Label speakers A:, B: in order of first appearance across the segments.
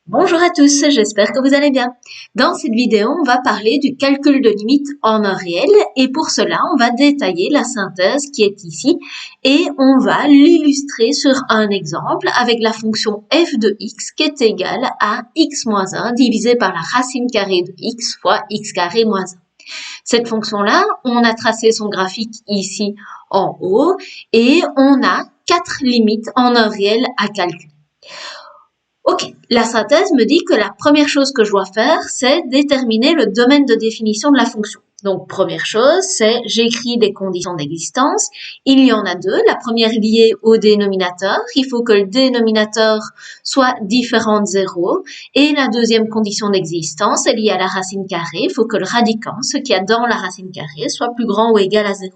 A: Bonjour à tous, j'espère que vous allez bien. Dans cette vidéo, on va parler du calcul de limite en heure réelle et pour cela, on va détailler la synthèse qui est ici et on va l'illustrer sur un exemple avec la fonction f de x qui est égale à x moins 1 divisé par la racine carrée de x fois x carré moins 1. Cette fonction-là, on a tracé son graphique ici en haut et on a 4 limites en heure réelle à calculer. Ok, la synthèse me dit que la première chose que je dois faire, c'est déterminer le domaine de définition de la fonction. Donc, première chose, c'est j'écris des conditions d'existence. Il y en a deux. La première liée au dénominateur. Il faut que le dénominateur soit différent de 0. Et la deuxième condition d'existence est liée à la racine carrée. Il faut que le radicand, ce qu'il y a dans la racine carrée, soit plus grand ou égal à 0.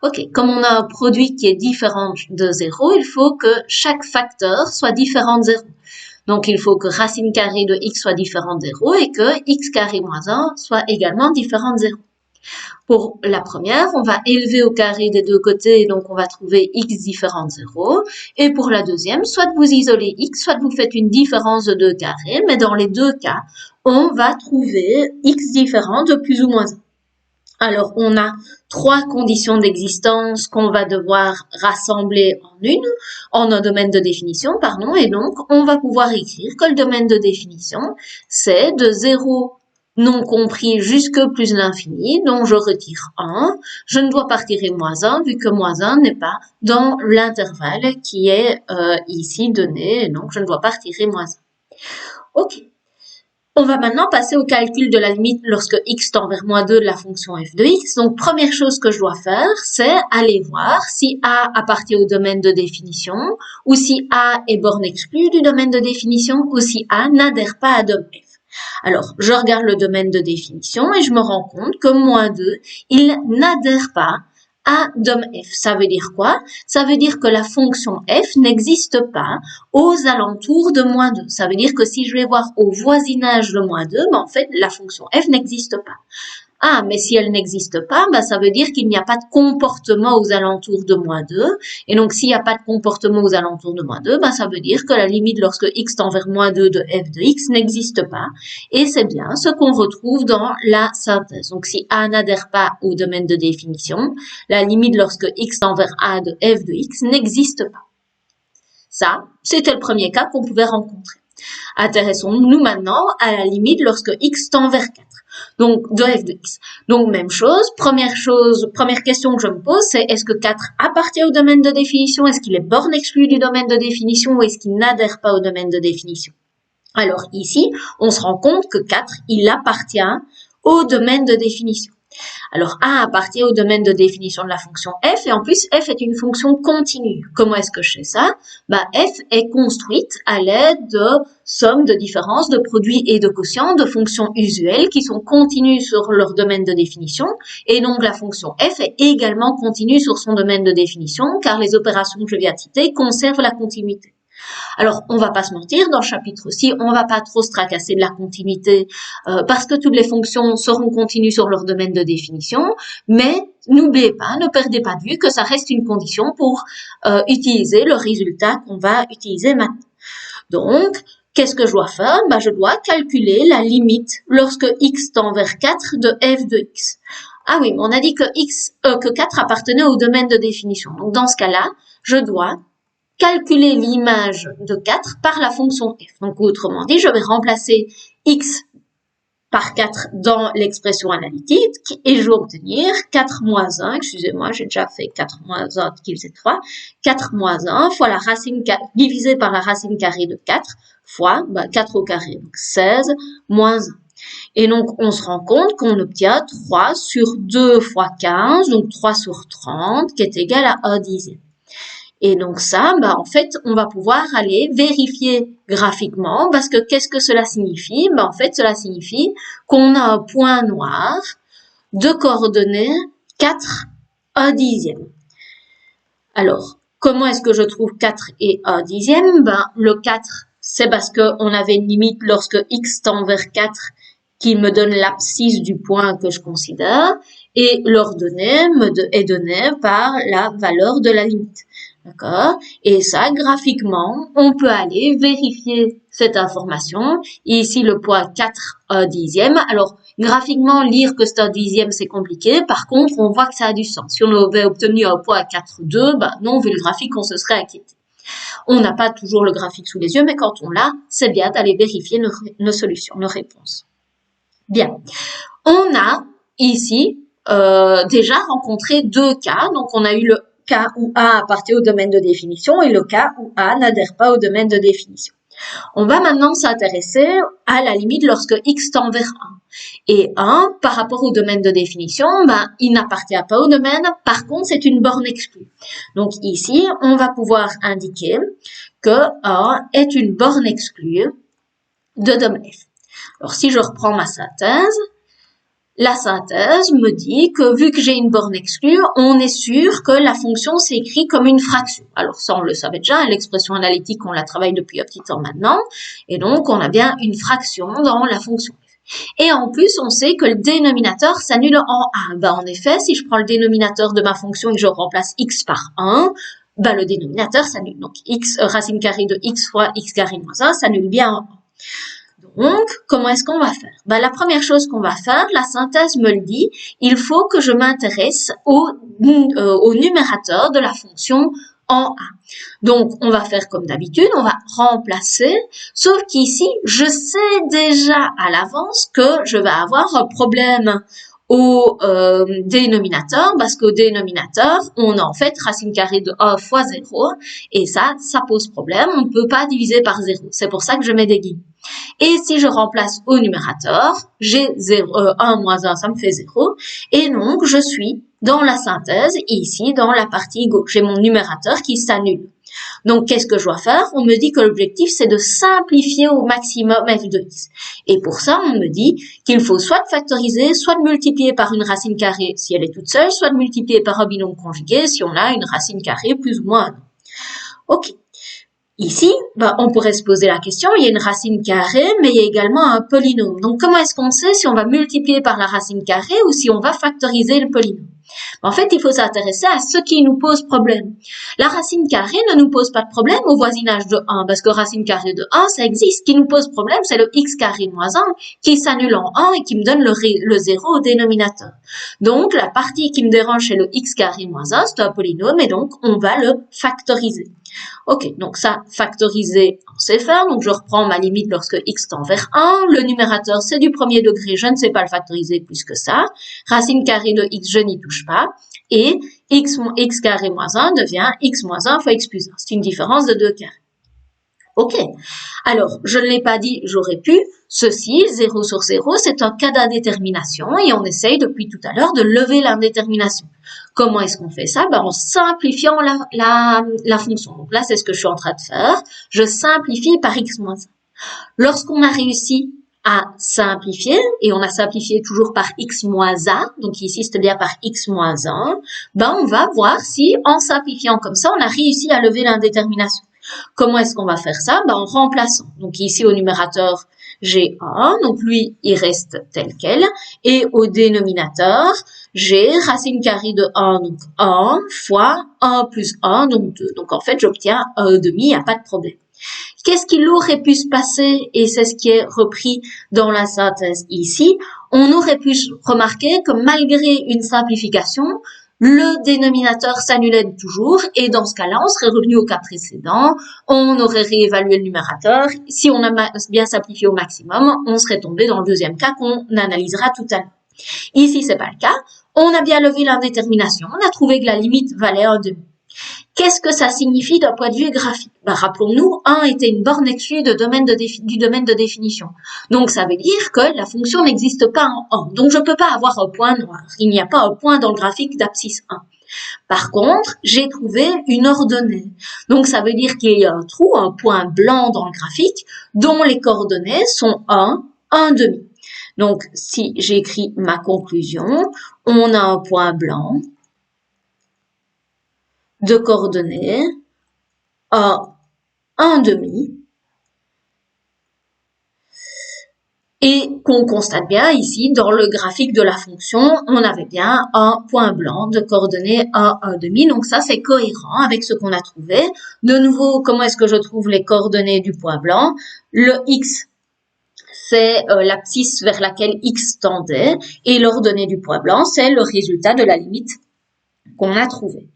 A: Ok, comme on a un produit qui est différent de 0, il faut que chaque facteur soit différent de 0. Donc, il faut que racine carrée de x soit différent de 0 et que x carré moins 1 soit également différent de 0. Pour la première, on va élever au carré des deux côtés, donc on va trouver x différent de 0. Et pour la deuxième, soit vous isolez x, soit vous faites une différence de 2 carrés, mais dans les deux cas, on va trouver x différent de plus ou moins 1. Alors, on a trois conditions d'existence qu'on va devoir rassembler en un domaine de définition, et donc, on va pouvoir écrire que le domaine de définition, c'est de 0 non compris jusque plus l'infini, donc je retire 1. Je ne dois pas retirer moins 1, vu que moins 1 n'est pas dans l'intervalle qui est ici donné, donc je ne dois pas retirer moins 1. Ok. On va maintenant passer au calcul de la limite lorsque x tend vers moins 2 de la fonction f de x. Donc, première chose que je dois faire, c'est aller voir si A appartient au domaine de définition, ou si A est borne exclue du domaine de définition, ou si A n'adhère pas à dom f. Alors, je regarde le domaine de définition et je me rends compte que moins 2, il n'adhère pas à dom f. Ça veut dire quoi? Ça veut dire que la fonction f n'existe pas aux alentours de moins 2. Ça veut dire que si je vais voir au voisinage de moins 2, en fait, la fonction f n'existe pas. Ah, mais si elle n'existe pas, ça veut dire qu'il n'y a pas de comportement aux alentours de moins 2. Et donc, s'il n'y a pas de comportement aux alentours de moins 2, ça veut dire que la limite lorsque x tend vers moins 2 de f de x n'existe pas. Et c'est bien ce qu'on retrouve dans la synthèse. Donc, si A n'adhère pas au domaine de définition, la limite lorsque x tend vers A de f de x n'existe pas. Ça, c'était le premier cas qu'on pouvait rencontrer. Intéressons-nous maintenant à la limite lorsque x tend vers 4. Donc, de f de x. Donc, même chose. Première question que je me pose, c'est est-ce que 4 appartient au domaine de définition? Est-ce qu'il est borne exclue du domaine de définition ou est-ce qu'il n'adhère pas au domaine de définition? Alors, ici, on se rend compte que 4, il appartient au domaine de définition. Alors, A appartient au domaine de définition de la fonction f, et en plus, f est une fonction continue. Comment est-ce que je sais ça? F est construite à l'aide de sommes de différences, de produits et de quotients, de fonctions usuelles qui sont continues sur leur domaine de définition, et donc la fonction f est également continue sur son domaine de définition, car les opérations que je viens de citer conservent la continuité. Alors, on va pas se mentir, dans ce chapitre-ci, on va pas trop se tracasser de la continuité parce que toutes les fonctions seront continues sur leur domaine de définition, mais n'oubliez pas, ne perdez pas de vue que ça reste une condition pour utiliser le résultat qu'on va utiliser maintenant. Donc, qu'est-ce que je dois faire? Je dois calculer la limite lorsque x tend vers 4 de f de x. Ah oui, mais on a dit que 4 appartenait au domaine de définition. Donc, dans ce cas-là, je dois calculer l'image de 4 par la fonction f. Donc, autrement dit, je vais remplacer x par 4 dans l'expression analytique et je vais obtenir 4 moins 1, excusez-moi, j'ai déjà fait 4 moins 1 qui faisait 3, 4 moins 1 fois la racine divisé par la racine carrée de 4 fois 4 au carré, donc 16 moins 1. Et donc, on se rend compte qu'on obtient 3 sur 2 fois 15, donc 3 sur 30, qui est égal à 1 dixième. Et donc ça, en fait, on va pouvoir aller vérifier graphiquement parce que qu'est-ce que cela signifie? En fait, cela signifie qu'on a un point noir de coordonnées 4, 1 dixième. Alors, comment est-ce que je trouve 4 et 1 dixième? Le 4, c'est parce qu'on avait une limite lorsque x tend vers 4 qui me donne l'abscisse du point que je considère et l'ordonnée est donnée par la valeur de la limite. D'accord? Et ça, graphiquement, on peut aller vérifier cette information. Ici, le poids 4 dixièmes. Alors, graphiquement, lire que c'est un dixième, c'est compliqué. Par contre, on voit que ça a du sens. Si on avait obtenu un poids 4,2, bah non, vu le graphique, on se serait inquiété. On n'a pas toujours le graphique sous les yeux, mais quand on l'a, c'est bien d'aller vérifier nos solutions, nos réponses. Bien. On a ici déjà rencontré deux cas. Donc, on a eu le cas où A appartient au domaine de définition et le cas où A n'adhère pas au domaine de définition. On va maintenant s'intéresser à la limite lorsque x tend vers 1. Et 1, par rapport au domaine de définition, il n'appartient pas au domaine. Par contre, c'est une borne exclue. Donc ici, on va pouvoir indiquer que 1 est une borne exclue de domaine f. Alors si je reprends ma synthèse, la synthèse me dit que vu que j'ai une borne exclue, on est sûr que la fonction s'écrit comme une fraction. Alors ça, on le savait déjà, l'expression analytique, on la travaille depuis un petit temps maintenant. Et donc, on a bien une fraction dans la fonction f. Et en plus, on sait que le dénominateur s'annule en a. En effet, si je prends le dénominateur de ma fonction et que je remplace x par 1, le dénominateur s'annule. Donc, x racine carrée de x fois x carré moins 1 s'annule bien en 1. Donc, comment est-ce qu'on va faire? La première chose qu'on va faire, la synthèse me le dit, il faut que je m'intéresse au numérateur de la fonction en A. Donc, on va faire comme d'habitude, on va remplacer, sauf qu'ici, je sais déjà à l'avance que je vais avoir un problème au dénominateur, parce qu'au dénominateur, on a en fait racine carrée de 1 fois 0, et ça pose problème, on ne peut pas diviser par 0, c'est pour ça que je mets des guillemets. Et si je remplace au numérateur, j'ai 1 moins 1, ça me fait 0. Et donc, je suis dans la synthèse, et ici, dans la partie gauche, j'ai mon numérateur qui s'annule. Donc, qu'est-ce que je dois faire? On me dit que l'objectif, c'est de simplifier au maximum f de x. Et pour ça, on me dit qu'il faut soit factoriser, soit de multiplier par une racine carrée si elle est toute seule, soit de multiplier par un binôme conjugué si on a une racine carrée plus ou moins 1. Ok. Ici, on pourrait se poser la question, il y a une racine carrée, mais il y a également un polynôme. Donc, comment est-ce qu'on sait si on va multiplier par la racine carrée ou si on va factoriser le polynôme? En fait, il faut s'intéresser à ce qui nous pose problème. La racine carrée ne nous pose pas de problème au voisinage de 1, parce que racine carrée de 1, ça existe. Ce qui nous pose problème, c'est le x carré moins 1 qui s'annule en 1 et qui me donne le 0 au dénominateur. Donc, la partie qui me dérange, c'est le x carré moins 1, c'est un polynôme, et donc on va le factoriser. Ok, donc ça, factoriser, on sait faire. Donc, je reprends ma limite lorsque x tend vers 1. Le numérateur, c'est du premier degré. Je ne sais pas le factoriser plus que ça. Racine carrée de x, je n'y touche pas. Et x carré moins 1 devient x moins 1 fois x plus 1. C'est une différence de 2 carrés. Ok. Alors, je ne l'ai pas dit, j'aurais pu. Ceci, 0 sur 0, c'est un cas d'indétermination et on essaye depuis tout à l'heure de lever l'indétermination. Comment est-ce qu'on fait ça? En simplifiant la fonction. Donc là, c'est ce que je suis en train de faire. Je simplifie par x moins 1. Lorsqu'on a réussi à simplifier, et on a simplifié toujours par x moins 1, donc ici c'était bien par x moins 1, on va voir si en simplifiant comme ça, on a réussi à lever l'indétermination. Comment est-ce qu'on va faire ça? En remplaçant. Donc ici au numérateur, j'ai 1, donc lui, il reste tel quel. Et au dénominateur, j'ai racine carrée de 1, donc 1 fois 1 plus 1, donc 2. Donc en fait, j'obtiens 1,5, il n'y a pas de problème. Qu'est-ce qu'il aurait pu se passer? Et c'est ce qui est repris dans la synthèse ici. On aurait pu remarquer que malgré une simplification, le dénominateur s'annulait toujours et dans ce cas-là, on serait revenu au cas précédent, on aurait réévalué le numérateur. Si on a bien simplifié au maximum, on serait tombé dans le deuxième cas qu'on analysera tout à l'heure. Ici, c'est pas le cas. On a bien levé l'indétermination. On a trouvé que la limite valait 1,5. Qu'est-ce que ça signifie d'un point de vue graphique? Rappelons-nous, 1 était une borne exclue du domaine de définition. Donc, ça veut dire que la fonction n'existe pas en 1. Donc, je ne peux pas avoir un point noir. Il n'y a pas un point dans le graphique d'abscisse 1. Par contre, j'ai trouvé une ordonnée. Donc, ça veut dire qu'il y a un trou, un point blanc dans le graphique, dont les coordonnées sont 1, 1,5. Donc, si j'écris ma conclusion, on a un point blanc de coordonnées à 1,5 et qu'on constate bien ici dans le graphique de la fonction, on avait bien un point blanc de coordonnées 1, 1,5. Donc ça, c'est cohérent avec ce qu'on a trouvé. De nouveau, comment est-ce que je trouve les coordonnées du point blanc? Le x, c'est l'abscisse vers laquelle x tendait, et l'ordonnée du point blanc, c'est le résultat de la limite qu'on a trouvé.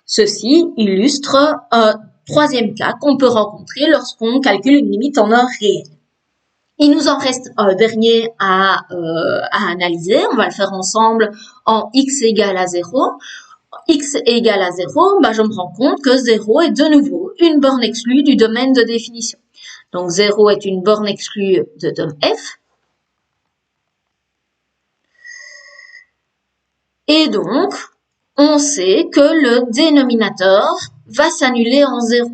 A: Ceci illustre un troisième cas qu'on peut rencontrer lorsqu'on calcule une limite en heure réelle. Il nous en reste un dernier à analyser. On va le faire ensemble en x égale à 0. X égale à 0, je me rends compte que 0 est de nouveau une borne exclue du domaine de définition. Donc 0 est une borne exclue de domaine f. Et donc, on sait que le dénominateur va s'annuler en 0.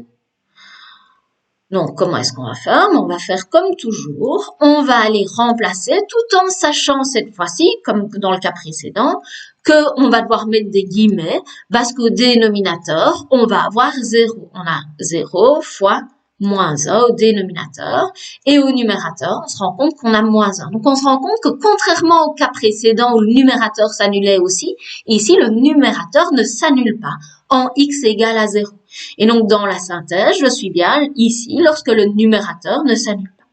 A: Donc, comment est-ce qu'on va faire? On va faire comme toujours. On va aller remplacer tout en sachant cette fois-ci, comme dans le cas précédent, qu'on va devoir mettre des guillemets parce qu'au dénominateur, on va avoir 0. On a 0 fois moins 1 au dénominateur, et au numérateur, on se rend compte qu'on a moins 1. Donc, on se rend compte que contrairement au cas précédent où le numérateur s'annulait aussi, ici, le numérateur ne s'annule pas en x égale à 0. Et donc, dans la synthèse, je suis bien ici lorsque le numérateur ne s'annule pas.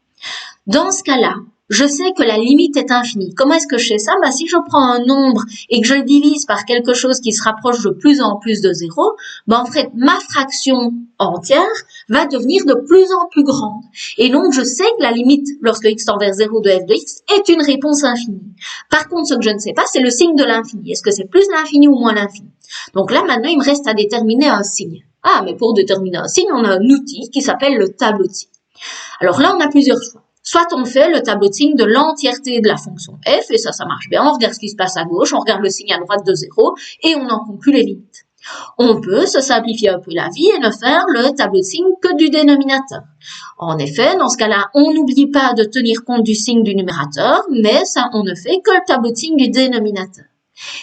A: Dans ce cas-là, je sais que la limite est infinie. Comment est-ce que je sais ça? Si je prends un nombre et que je le divise par quelque chose qui se rapproche de plus en plus de 0, en fait, ma fraction entière va devenir de plus en plus grande. Et donc, je sais que la limite, lorsque x tend vers 0 de f de x, est une réponse infinie. Par contre, ce que je ne sais pas, c'est le signe de l'infini. Est-ce que c'est plus l'infini ou moins l'infini? Donc là, maintenant, il me reste à déterminer un signe. Ah, mais pour déterminer un signe, on a un outil qui s'appelle le tableau de signes. Alors là, on a plusieurs choix. Soit on fait le tableau de signes de l'entièreté de la fonction f, et ça marche bien. On regarde ce qui se passe à gauche, on regarde le signe à droite de 0, et on en conclut les limites. On peut se simplifier un peu la vie et ne faire le tableau de signes que du dénominateur. En effet, dans ce cas-là, on n'oublie pas de tenir compte du signe du numérateur, mais ça, on ne fait que le tableau de signes du dénominateur.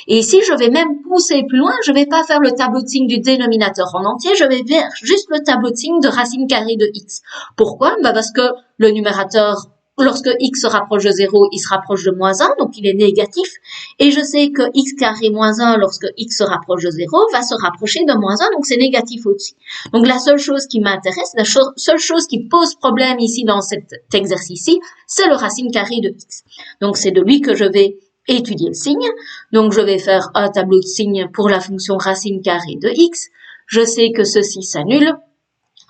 A: Et ici, je vais même pousser plus loin, je ne vais pas faire le tableau de signes du dénominateur en entier, je vais faire juste le tableau de signes de racine carrée de x. Pourquoi? Parce que le numérateur, lorsque x se rapproche de 0, il se rapproche de moins 1, donc il est négatif. Et je sais que x carré moins 1, lorsque x se rapproche de 0, va se rapprocher de moins 1, donc c'est négatif au-dessus. Donc la seule chose qui m'intéresse, la seule chose qui pose problème ici dans cet exercice-ci, c'est le racine carrée de x. Donc c'est de lui que je vais étudier le signe. Donc, je vais faire un tableau de signes pour la fonction racine carrée de x. Je sais que ceci s'annule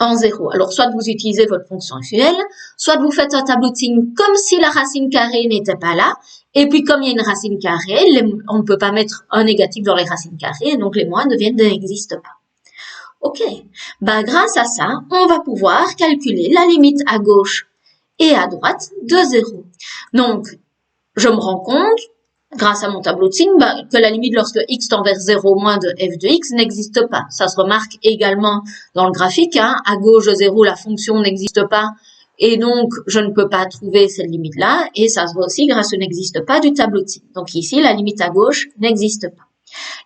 A: en 0. Alors, soit vous utilisez votre fonction FUL, soit vous faites un tableau de signes comme si la racine carrée n'était pas là. Et puis, comme il y a une racine carrée, on ne peut pas mettre un négatif dans les racines carrées, donc les moins n'existent pas. Ok. Grâce à ça, on va pouvoir calculer la limite à gauche et à droite de 0. Donc, je me rends compte, grâce à mon tableau de signes, que la limite lorsque x tend vers 0 moins de f de x n'existe pas. Ça se remarque également dans le graphique. À gauche de 0, la fonction n'existe pas. Et donc, je ne peux pas trouver cette limite-là. Et ça se voit aussi grâce au n'existe pas du tableau de signes. Donc ici, la limite à gauche n'existe pas.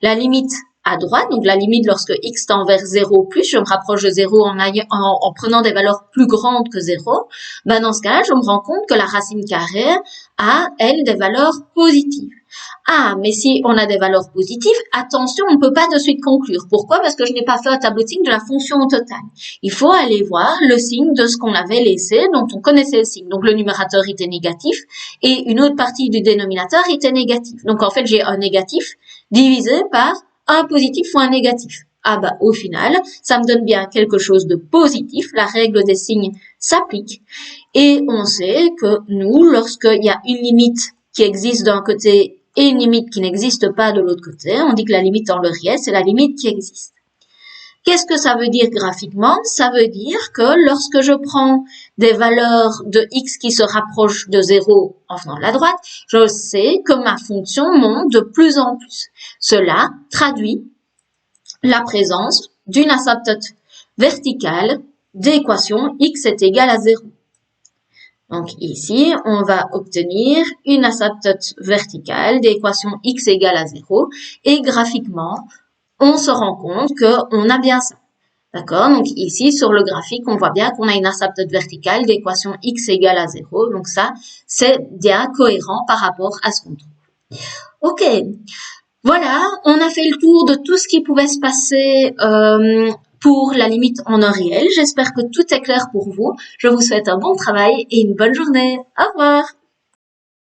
A: La limite à droite, donc la limite lorsque x tend vers 0 plus, je me rapproche de 0 en prenant des valeurs plus grandes que 0, dans ce cas-là, je me rends compte que la racine carrée a, elle, des valeurs positives. Ah, mais si on a des valeurs positives, attention, on ne peut pas de suite conclure. Pourquoi? Parce que je n'ai pas fait un tableau de signe de la fonction totale. Il faut aller voir le signe de ce qu'on avait laissé, dont on connaissait le signe. Donc, le numérateur était négatif et une autre partie du dénominateur était négative. Donc, en fait, j'ai un négatif divisé par un positif fois un négatif. Au final, ça me donne bien quelque chose de positif. La règle des signes s'applique. Et on sait que nous, lorsqu'il y a une limite qui existe d'un côté et une limite qui n'existe pas de l'autre côté, on dit que la limite dans le réel, c'est la limite qui existe. Qu'est-ce que ça veut dire graphiquement? Ça veut dire que lorsque je prends des valeurs de x qui se rapprochent de 0 en venant de la droite, je sais que ma fonction monte de plus en plus. Cela traduit la présence d'une asymptote verticale d'équation x est égal à 0. Donc ici, on va obtenir une asymptote verticale d'équation x égale à 0 et graphiquement, on se rend compte qu'on a bien ça. D'accord? Donc ici, sur le graphique, on voit bien qu'on a une asymptote verticale d'équation x égale à 0. Donc ça, c'est bien cohérent par rapport à ce qu'on trouve. Ok, voilà, on a fait le tour de tout ce qui pouvait se passer pour la limite en un réel. J'espère que tout est clair pour vous. Je vous souhaite un bon travail et une bonne journée. Au revoir!